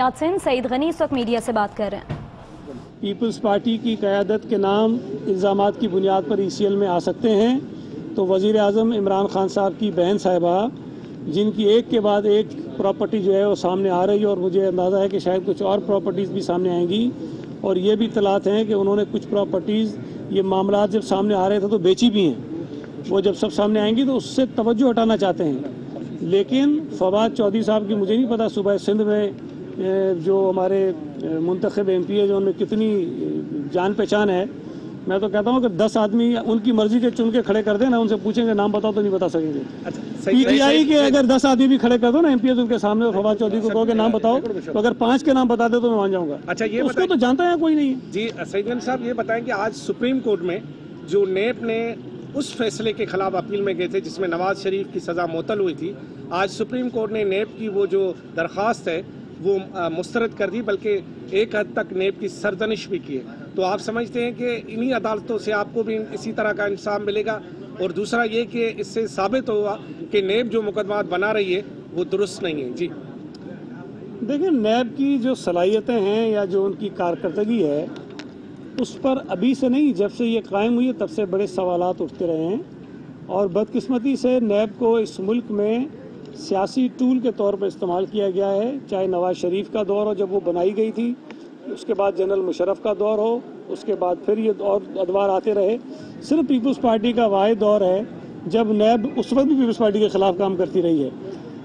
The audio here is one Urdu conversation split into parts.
نفسیات سے سعید غنی اس وقت میڈیا سے بات کر رہے ہیں۔ پیپلز پارٹی کی قیادت کے نام الزامات کی بنیاد پر ECL میں آ سکتے ہیں، تو وزیر اعظم عمران خان صاحب کی بہن صاحبہ جن کی ایک کے بعد ایک پراپرٹی جو ہے وہ سامنے آ رہی ہے، اور مجھے اندازہ ہے کہ شاید کچھ اور پراپرٹیز بھی سامنے آئیں گی، اور یہ بھی اطلاعات ہیں کہ انہوں نے کچھ پراپرٹیز یہ معاملات جب سامنے آ رہے تھے تو بیچی بھی ہیں، وہ جب سب سامنے آئیں گی تو اس سے توجہ ہٹانا چاہتے ہیں۔ لیکن فواد چودھری صاحب کی مجھے نہیں پتا صوبہ سندھ میں جو ہمارے منتخب MP ہے جو ان میں کتنی جان پہچان ہے۔ میں تو کہتا ہوں کہ 10 آدمی ان کی مرضی کے چن کے کھڑے کر دیں نا، ان سے پوچھیں گے نام بتاؤ تو نہیں بتا سکیں گے۔ PTI کے اگر 10 آدمی بھی کھڑے کر دو نا MPs ان کے سامنے، فواد چودھری کو کہو کہ نام بتاؤ، تو اگر 5 کے نام بتا دے تو میں مان جاؤں گا۔ اچھا، یہ اس کو تو جانتا ہے کوئی نہیں۔ جی سعید غنی صاحب یہ بتائیں کہ آج سپریم کورٹ میں جو نیب نے اس فیصلے کے خلاف اپیل میں گئے تھے جس میں نواز شریف کی سزا معطل ہوئی تھی، آج سپریم کورٹ نے نیب کی وہ جو درخواست ہے وہ مسترد کر دی، بلکہ ایک حد تک نیب کی سرزنش بھی کی ہے۔ تو آپ سمجھتے ہیں کہ انہی عدالتوں سے آپ کو بھی اسی طرح کا انصاف ملے گا؟ اور دوسرا یہ کہ اس سے ثابت ہوا کہ نیب جو مقدمات بنا رہی ہے وہ درست نہیں ہے۔ جی دیکھیں، نیب کی جو صلاحیتیں ہیں یا جو ان کی کارکردگی ہے اس پر ابھی سے نہیں، جب سے یہ قائم ہوئی ہے تب سے بڑے سوالات اٹھتے رہے ہیں، اور بدقسمتی سے نیب کو اس ملک میں سیاسی ٹول کے طور پر استعمال کیا گیا ہے، چاہے نواز شریف کا دور ہو جب وہ بنائی گئی تھی، اس کے بعد جنرل مشرف کا دور ہو، اس کے بعد پھر یہ اور ادوار آتے رہے۔ صرف پیپلز پارٹی کا واحد دور ہے جب نیب اس وقت بھی پیپلز پارٹی کے خلاف کام کرتی رہی ہے،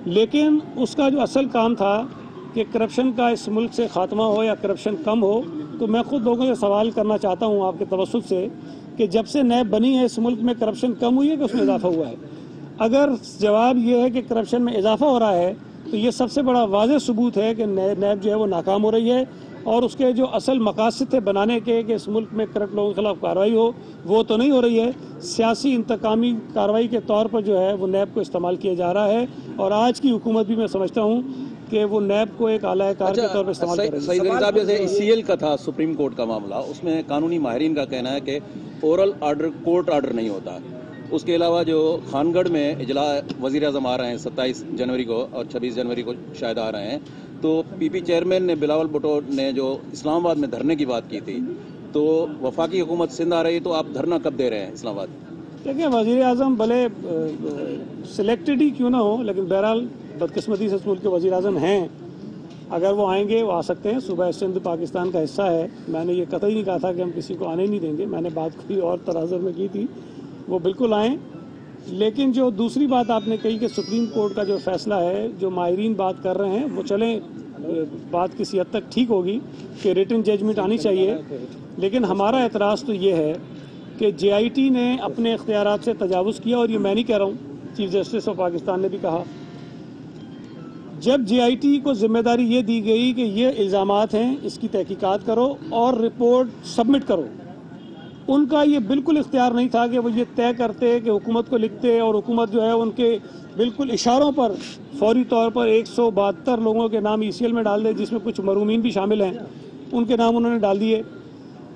لیکن اس کا جو اصل کام تھا کہ کرپشن کا اس ملک سے خاتمہ ہو یا کرپشن کم ہو، تو میں خود لوگوں سے سوال کرنا چاہتا ہوں آپ کے توسط سے کہ جب سے نیب بنی ہے اس ملک میں کرپشن کم ہوئی ہے کہ اس میں اضافہ ہوا ہے؟ اگر جواب یہ ہے کہ کرپشن میں اضافہ ہو رہا ہے تو یہ سب سے بڑا واضح ثبوت ہے کہ نیب جو ہے وہ ناکام ہو رہی ہے، اور اس کے جو اصل مقاصد تھے بنانے کے کہ اس ملک میں کرپٹ لوگوں کے خلاف کارروائی ہو وہ تو نہیں ہو رہی ہے۔ سیاسی انتقامی کارروائی کے طور پر جو ہے وہ نیب کو استعمال کیا جا رہا ہے، اور آج کی حکومت بھی میں سمجھتا ہوں کہ وہ نیب کو ایک اعلی کار کے طور پر استعمال کر رہی ہے۔ سعید غنی صاحب، جیسے ECL کا تھا سپریم کورٹ کا معاملہ، اس میں قانونی ماہرین کا کہنا ہے کہ اورل آرڈر کورٹ آرڈر نہیں ہوتا۔ اس کے علاوہ جو خان گڑھ میں اجلاس وزیر اعظم آ رہے ہیں 27 جنوری کو اور 26 جنوری کو شاید آ رہے ہیں، تو PP چیئرمین نے بلاول بھٹو نے جو اسلام آباد میں دھرنے کی بات کی تھی، تو وفاقی حکومت سندھ آ رہی ہے تو آپ دھرنا کب دے رہے ہیں اسلام آباد؟ دیکھیں، وزیر اعظم بھلے سلیکٹڈ ہی کیوں نہ ہو، لیکن بہرحال بدقسمتی سے اس ملک کے وزیر اعظم ہیں، اگر وہ آئیں گے وہ آ سکتے ہیں۔ صوبہ سندھ پاکستان کا حصہ ہے، میں نے یہ قطعی نہیں کہا تھا کہ ہم کسی کو آنے نہیں دیں گے، میں نے بات کوئی اور تناظر میں کی تھی، وہ بالکل آئیں۔ لیکن جو دوسری بات آپ نے کہی کہ سپریم کورٹ کا جو فیصلہ ہے، جو ماہرین بات کر رہے ہیں، وہ چلیں بات کسی حد تک ٹھیک ہوگی کہ ریٹن ججمنٹ آنی چاہیے، لیکن ہمارا اعتراض تو یہ ہے کہ JIT نے اپنے اختیارات سے تجاوز کیا، اور یہ میں نہیں کہہ رہا ہوں، چیف جسٹس آف پاکستان نے بھی کہا۔ جب JIT کو ذمہ داری یہ دی گئی کہ یہ الزامات ہیں، اس کی تحقیقات کرو اور رپورٹ سبمٹ کرو، ان کا یہ بالکل اختیار نہیں تھا کہ وہ یہ طے کرتے کہ حکومت کو لکھتے، اور حکومت جو ہے ان کے بالکل اشاروں پر فوری طور پر 172 لوگوں کے نام ECL میں ڈال دے، جس میں کچھ مرحومین بھی شامل ہیں، ان کے نام انہوں نے ڈال دیے۔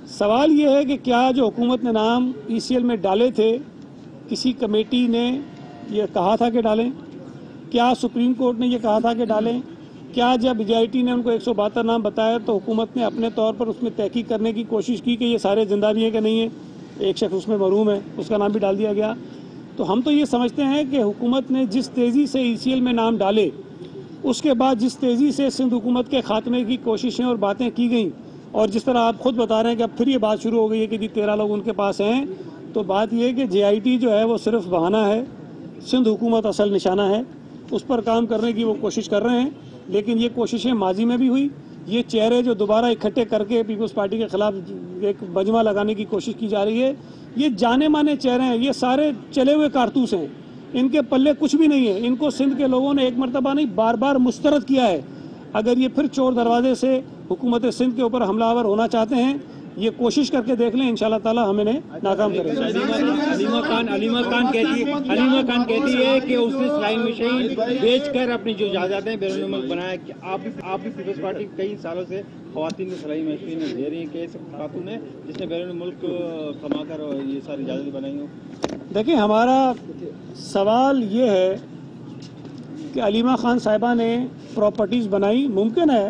سوال یہ ہے کہ کیا جو حکومت نے نام ECL میں ڈالے تھے کسی کمیٹی نے یہ کہا تھا کہ ڈالیں؟ کیا سپریم کورٹ نے یہ کہا تھا کہ ڈالیں؟ کیا جب JIT نے ان کو 172 نام بتایا تو حکومت نے اپنے طور پر اس میں تحقیق کرنے کی کوشش کی کہ یہ سارے زندہ بھی ہیں کہ نہیں ہیں؟ ایک شخص اس میں محروم ہے، اس کا نام بھی ڈال دیا گیا۔ تو ہم تو یہ سمجھتے ہیں کہ حکومت نے جس تیزی سے ECL میں نام ڈالے، اس کے بعد جس تیزی سے سندھ حکومت کے خاتمے کی کوششیں اور باتیں کی گئیں، اور جس طرح آپ خود بتا رہے ہیں کہ اب پھر یہ بات شروع ہو گئی ہے کہ 13 لوگ ان کے پاس ہیں، تو بات یہ ہے کہ JIT جو ہے وہ صرف بہانہ ہے، سندھ حکومت اصل نشانہ ہے، اس پر کام کرنے کی وہ کوشش کر رہے ہیں، لیکن یہ کوششیں ماضی میں بھی ہوئی۔ یہ چہرے جو دوبارہ اکٹھے کر کے پیپلز پارٹی کے خلاف ایک مجمع لگانے کی کوشش کی جا رہی ہے، یہ جانے مانے چہرے ہیں، یہ سارے چلے ہوئے کارتوس ہیں، ان کے پلے کچھ بھی نہیں ہے۔ ان کو سندھ کے لوگوں نے ایک مرتبہ نہیں بار بار مسترد کیا ہے۔ اگر یہ پھر چور دروازے سے حکومت سندھ کے اوپر حملہ آور ہونا چاہتے ہیں، یہ کوشش کر کے دیکھ لیں، انشاءاللہ تعالی ہم انہیں ناکام کریں گے۔ علیمہ خان کہتی ہے کہ اس نے سلائی مشین بیچ کر اپنی جو جائیدادیں بیرون ملک بنایا۔ آپ بھی پیپلز پارٹی کئی سالوں سے خواتین کو سلائی مشینیں دے رہی ہیں، کہ ایسے خاتون ہے جس نے بیرون ملک کما کر یہ ساری جائیدادیں بنائی ہوں؟ دیکھیں، ہمارا سوال یہ ہے کہ علیمہ خان صاحبہ نے پراپرٹیز بنائی، ممکن ہے